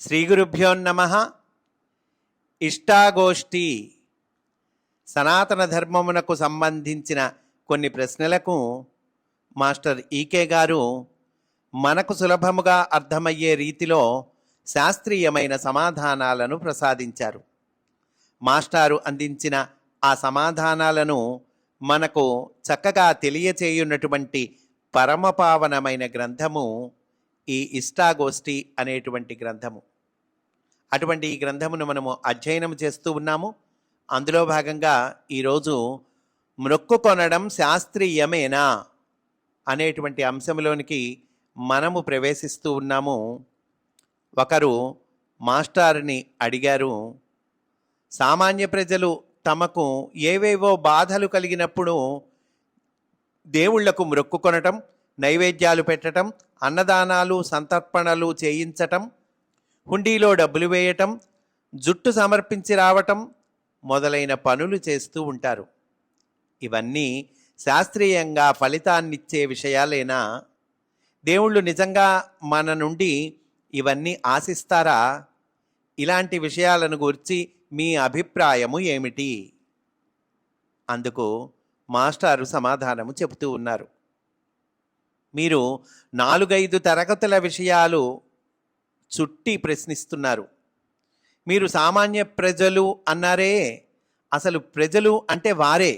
శ్రీ గురుభ్యో నమః. ఇష్టాగోష్ఠి సనాతన ధర్మమునకు సంబంధించిన కొన్ని ప్రశ్నలకు మాస్టర్ ఈకే గారు మనకు సులభముగా అర్థమయ్యే రీతిలో శాస్త్రీయమైన సమాధానాలను ప్రసాదించారు. మాస్టారు అందించిన ఆ సమాధానాలను మనకు చక్కగా తెలియచేయున్నటువంటి పరమపావనమైన గ్రంథము ఈ ఇష్టాగోష్ఠి అనేటువంటి గ్రంథము. అటువంటి ఈ గ్రంథమును మనము అధ్యయనం చేస్తూ ఉన్నాము. అందులో భాగంగా ఈరోజు మ్రొక్కు కొనడం శాస్త్రీయమేనా అనేటువంటి అంశంలోనికి మనము ప్రవేశిస్తూ ఉన్నాము. ఒకరు మాస్టారుని అడిగారు, సామాన్య ప్రజలు తమకు ఏవేవో బాధలు కలిగినప్పుడు దేవుళ్లకు మ్రొక్కు కొనటం, నైవేద్యాలు పెట్టటం, అన్నదానాలు సంతర్పణలు చేయించటం, హుండీలో డబ్బులు వేయటం, జుట్టు సమర్పించి రావటం మొదలైన పనులు చేస్తూ ఉంటారు. ఇవన్నీ శాస్త్రీయంగా ఫలితాన్నిచ్చే విషయాలేనా? దేవుళ్ళు నిజంగా మన నుండి ఇవన్నీ ఆశిస్తారా? ఇలాంటి విషయాలను గురించి మీ అభిప్రాయము ఏమిటి? అందుకు మాస్టారు సమాధానము చెబుతూ ఉన్నారు. మీరు 4-5 తరగతుల విషయాలు చుట్టి ప్రశ్నిస్తున్నారు. మీరు సామాన్య ప్రజలు అన్నారే, అసలు ప్రజలు అంటే వారే.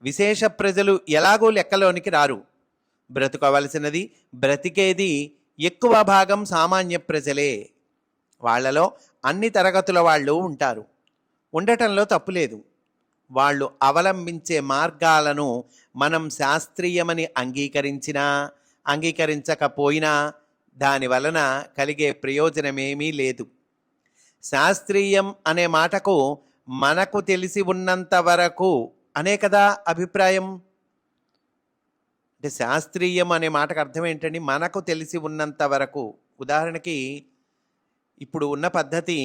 విశేష ప్రజలు ఎలాగో లెక్కలోనికి రారు. బ్రతుకోవలసినది, బ్రతికేది ఎక్కువ భాగం సామాన్య ప్రజలే. వాళ్ళలో అన్ని తరగతుల వాళ్ళు ఉంటారు. ఉండటంలో తప్పులేదు. వాళ్ళు అవలంబించే మార్గాలను మనం శాస్త్రీయమని అంగీకరించినా అంగీకరించకపోయినా దాని వలన కలిగే ప్రయోజనమేమీ లేదు. శాస్త్రీయం అనే మాటకు మనకు తెలిసి ఉన్నంత వరకు అనే కదా అభిప్రాయం. అంటే శాస్త్రీయం అనే మాటకు అర్థం ఏంటండి? మనకు తెలిసి ఉన్నంత వరకు. ఉదాహరణకి ఇప్పుడు ఉన్న పద్ధతి,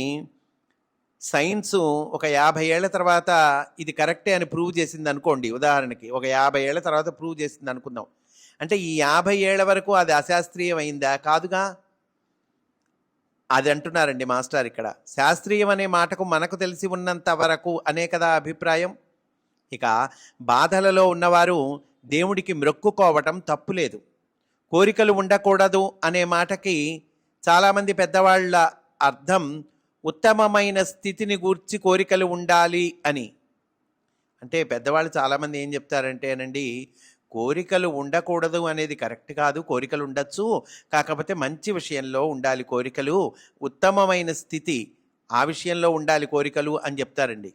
సైన్సు ఒక 50 ఏళ్ల తర్వాత ఇది కరెక్టే అని ప్రూవ్ చేసింది అనుకోండి. ఉదాహరణకి ఒక 50 ఏళ్ల తర్వాత ప్రూవ్ చేసింది అనుకుందాం. అంటే ఈ 50 ఏళ్ల వరకు అది అశాస్త్రీయం అయిందా? కాదుగా. అది అంటున్నారండి మాస్టర్ ఇక్కడ. శాస్త్రీయం అనే మాటకు మనకు తెలిసి ఉన్నంత వరకు అనే కదా అభిప్రాయం. ఇక బాధలలో ఉన్నవారు దేవుడికి మ్రొక్కుకోవటం తప్పులేదు. కోరికలు ఉండకూడదు అనే మాటకి చాలామంది పెద్దవాళ్ళ అర్థం ఉత్తమమైన స్థితిని గూర్చి కోరికలు ఉండాలి అని. అంటే పెద్దవాళ్ళు చాలామంది ఏం చెప్తారంటేనండి, కోరికలు ఉండకూడదు అనేది కరెక్ట్ కాదు, కోరికలు ఉండొచ్చు, కాకపోతే మంచి విషయంలో ఉండాలి కోరికలు, ఉత్తమమైన స్థితి ఆ విషయంలో ఉండాలి కోరికలు అని చెప్తారండి.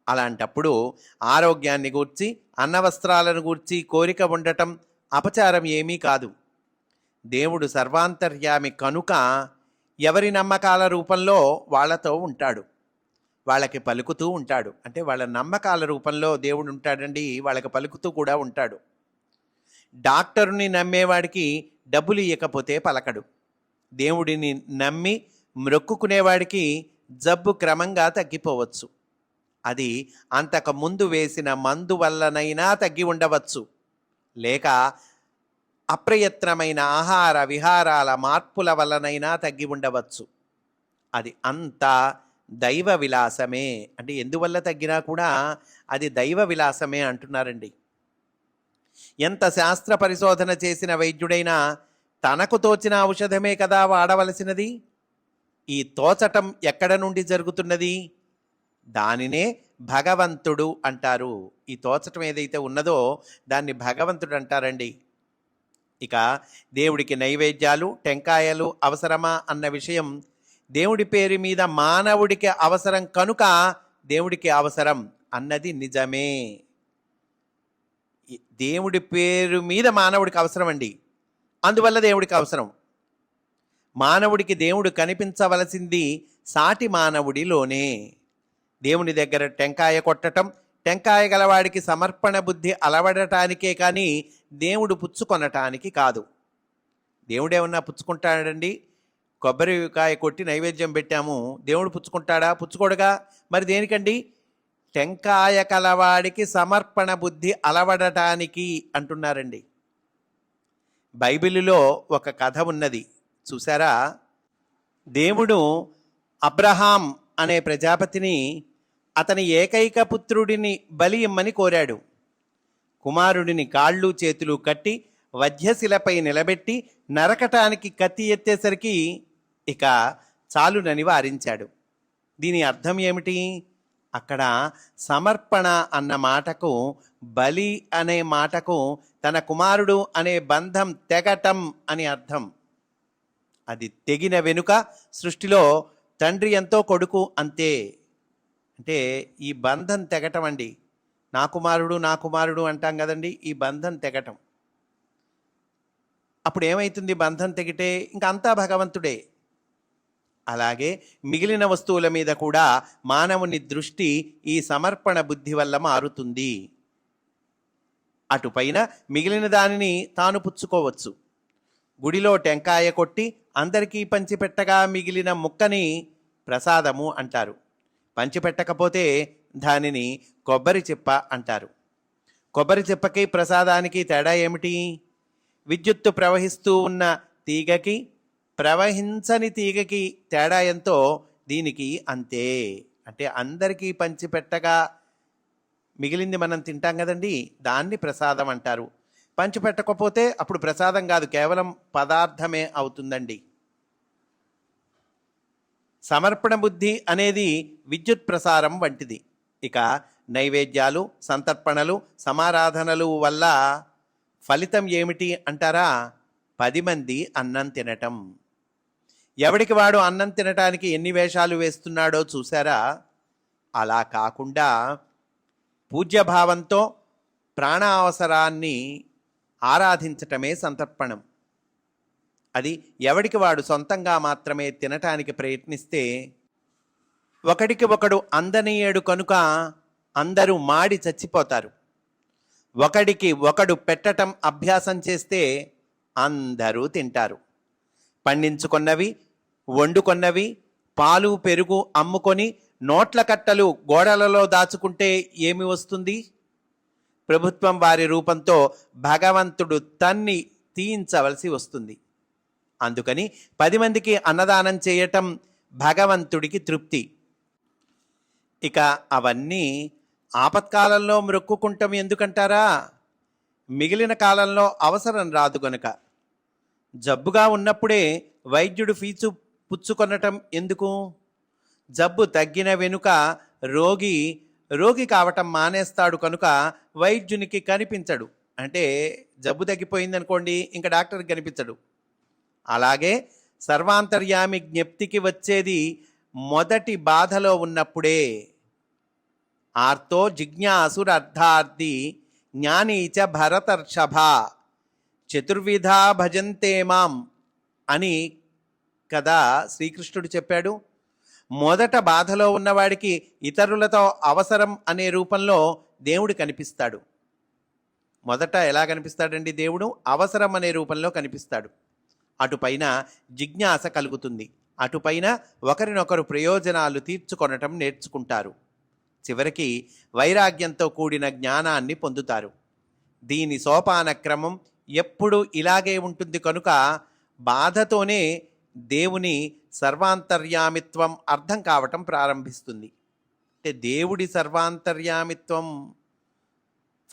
అలాంటప్పుడు ఆరోగ్యాన్ని గూర్చి, అన్నవస్త్రాలను గూర్చి కోరిక ఉండటం అపచారం ఏమీ కాదు. దేవుడు సర్వాంతర్యామి కనుక ఎవరి నమ్మకాల రూపంలో వాళ్ళతో ఉంటాడు, వాళ్ళకి పలుకుతూ ఉంటాడు. అంటే వాళ్ళ నమ్మకాల రూపంలో దేవుడు ఉంటాడండి, వాళ్ళకి పలుకుతూ కూడా ఉంటాడు. డాక్టరుని నమ్మేవాడికి డబ్బులు ఇవ్వకపోతే పలకడు. దేవుడిని నమ్మి మ్రొక్కుకునేవాడికి జబ్బు క్రమంగా తగ్గిపోవచ్చు. అది అంతకు ముందు వేసిన మందు వల్లనైనా తగ్గి ఉండవచ్చు, లేక అప్రయత్నమైన ఆహార విహారాల మార్పుల వలనైనా తగ్గి ఉండవచ్చు. అది అంతా దైవ విలాసమే. అంటే ఎందువల్ల తగ్గినా కూడా అది దైవ విలాసమే అంటున్నారండి. ఎంత శాస్త్ర పరిశోధన చేసిన వైద్యుడైనా తనకు తోచిన ఔషధమే కదా వాడవలసినది. ఈ తోచటం ఎక్కడ నుండి జరుగుతున్నది? దానినే భగవంతుడు అంటారు. ఈ తోచటం ఏదైతే ఉన్నదో దాన్ని భగవంతుడు అంటారండి. ఇక దేవుడికి నైవేద్యాలు, టెంకాయలు అవసరమా అన్న విషయం, దేవుడి పేరు మీద మానవుడికి అవసరం కనుక దేవుడికి అవసరం అన్నది నిజమే. దేవుడి పేరు మీద మానవుడికి అవసరం అండి, అందువల్ల దేవుడికి అవసరం. మానవుడికి దేవుడు కనిపించవలసింది సాటి మానవుడిలోనే. దేవుని దగ్గర టెంకాయ కొట్టడం, టెంకాయ గలవాడికి సమర్పణ బుద్ధి అలవడటానికే కానీ దేవుడు పుచ్చుకొనటానికి కాదు. దేవుడేమన్నా పుచ్చుకుంటాడండి? కొబ్బరికాయ కొట్టి నైవేద్యం పెట్టాము, దేవుడు పుచ్చుకుంటాడా? పుచ్చుకోడుగా. మరి దేనికండి? టెంకాయ కలవాడికి సమర్పణ బుద్ధి అలవడటానికి అంటున్నారండి. బైబిలులో ఒక కథ ఉన్నది, చూసారా? దేవుడు అబ్రహాం అనే ప్రజాపతిని అతని ఏకైక పుత్రుడిని బలి ఇమ్మని కోరాడు. కుమారుడిని కాళ్ళు చేతులు కట్టి వధ్యశిలపై నిలబెట్టి నరకటానికి కత్తి ఎత్తేసరికి ఇక చాలునని వారించాడు. దీని అర్థం ఏమిటి? అక్కడ సమర్పణ అన్న మాటకు, బలి అనే మాటకు తన కుమారుడు అనే బంధం తెగటం అని అర్థం. అది తెగిన వెనుక సృష్టిలో తండ్రి ఎంతో కొడుకు అంతే. అంటే ఈ బంధం తెగటం అండి. నా కుమారుడు నా కుమారుడు అంటాం కదండి, ఈ బంధం తెగటం. అప్పుడు ఏమవుతుంది? బంధం తెగితే ఇంకా అంతా భగవంతుడే. అలాగే మిగిలిన వస్తువుల మీద కూడా మానవుని దృష్టి ఈ సమర్పణ బుద్ధి వల్ల మారుతుంది. అటుపైన మిగిలిన దానిని తాను పుచ్చుకోవచ్చు. గుడిలో టెంకాయ కొట్టి అందరికీ పంచిపెట్టగా మిగిలిన ముక్కని ప్రసాదము అంటారు. పంచిపెట్టకపోతే దానిని కొబ్బరి చిప్ప అంటారు. కొబ్బరి చిప్పకి ప్రసాదానికి తేడా ఏమిటి? విద్యుత్తు ప్రవహిస్తూ ఉన్న తీగకి ప్రవహించని తీగకి తేడా ఎంతో దీనికి అంతే. అంటే అందరికీ పంచిపెట్టగా మిగిలింది మనం తింటాం కదండి, దాన్ని ప్రసాదం అంటారు. పంచిపెట్టకపోతే అప్పుడు ప్రసాదం కాదు, కేవలం పదార్థమే అవుతుందండి. సమర్పణ బుద్ధి అనేది విద్యుత్ ప్రసారం వంటిది. ఇక నైవేద్యాలు, సంతర్పణలు, సమారాధనలు వల్ల ఫలితం ఏమిటి అంటారా? 10 మంది అన్నం తినటం. ఎవడికి వాడు అన్నం తినటానికి ఎన్ని వేషాలు వేస్తున్నాడో చూసారా? అలా కాకుండా పూజ్యభావంతో ప్రాణ అవసరాన్ని ఆరాధించటమే సంతర్పణం. అది ఎవడికి వాడు సొంతంగా మాత్రమే తినటానికి ప్రయత్నిస్తే ఒకడికి ఒకడు అందనీయడు కనుక అందరూ మాడి చచ్చిపోతారు. ఒకడికి ఒకడు పెట్టటం అభ్యాసం చేస్తే అందరూ తింటారు. పండించుకున్నవి, వండుకొన్నవి, పాలు పెరుగు అమ్ముకొని నోట్ల కట్టలు గోడలలో దాచుకుంటే ఏమి వస్తుంది? ప్రభుత్వం వారి రూపంతో భగవంతుడు తన్ని తీయించవలసి వస్తుంది. అందుకని 10 మందికి అన్నదానం చేయటం భగవంతుడికి తృప్తి. ఇక అవన్నీ ఆపత్కాలంలో మ్రొక్కుకుంటాం ఎందుకంటారా? మిగిలిన కాలంలో అవసరం రాదు గనుక. జబ్బుగా ఉన్నప్పుడే వైద్యుడు ఫీజు పుచ్చుకొనటం ఎందుకు? జబ్బు తగ్గిన వెనుక రోగి కావటం మానేస్తాడు కనుక వైద్యునికి కనిపించడు. అంటే జబ్బు తగ్గిపోయిందనుకోండి, ఇంకా డాక్టర్కి కనిపించడు. అలాగే సర్వాంతర్యామి జ్ఞప్తికి వచ్చేది మొదటి బాధలో ఉన్నప్పుడే. ఆర్తో జిజ్ఞాసురర్థార్థి జ్ఞానీచ భరతర్షభ చతుర్విధా భజంతే మాం అని కదా శ్రీకృష్ణుడు చెప్పాడు. మొదట బాధలో ఉన్నవాడికి ఇతరులతో అవసరం అనే రూపంలో దేవుడు కనిపిస్తాడు. మొదట ఎలా కనిపిస్తాడండి దేవుడు? అవసరం అనే రూపంలో కనిపిస్తాడు. అటుపైన జిజ్ఞాస కలుగుతుంది. అటుపైన ఒకరినొకరు ప్రయోజనాలు తీర్చుకొనటం నేర్చుకుంటారు. చివరికి వైరాగ్యంతో కూడిన జ్ఞానాన్ని పొందుతారు. దీని సోపాన క్రమం ఎప్పుడు ఇలాగే ఉంటుంది కనుక బాధతోనే దేవుని సర్వాంతర్యామిత్వం అర్థం కావటం ప్రారంభిస్తుంది. అంటే దేవుడి సర్వాంతర్యామిత్వం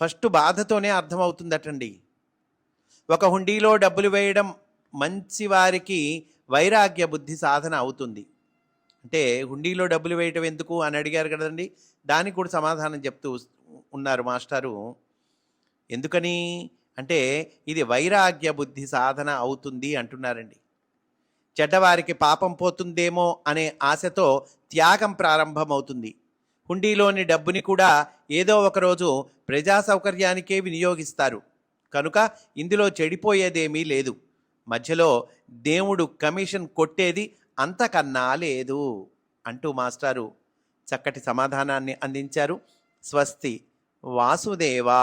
ఫస్ట్ బాధతోనే అర్థమవుతుందటండి. ఒక హుండీలో డబ్బులు వేయడం మంచి వారికి వైరాగ్య బుద్ధి సాధన అవుతుంది. అంటే హుండీలో డబ్బులు వేయటం ఎందుకు అని అడిగారు కదండి, దానికి కూడా సమాధానం చెప్తూ ఉన్నారు మాస్టారు. ఎందుకని అంటే ఇది వైరాగ్య బుద్ధి సాధన అవుతుంది అంటున్నారండి. చెడ్డవారికి పాపం పోతుందేమో అనే ఆశతో త్యాగం ప్రారంభమవుతుంది. హుండీలోని డబ్బుని కూడా ఏదో ఒకరోజు ప్రజా సౌకర్యానికే వినియోగిస్తారు కనుక ఇందులో చెడిపోయేదేమీ లేదు. మధ్యలో దేవుడు కమిషన్ కొట్టేది అంతకన్నా లేదు అంటూ మాస్టారు చక్కటి సమాధానాన్ని అందించారు. స్వస్తి వాసుదేవా.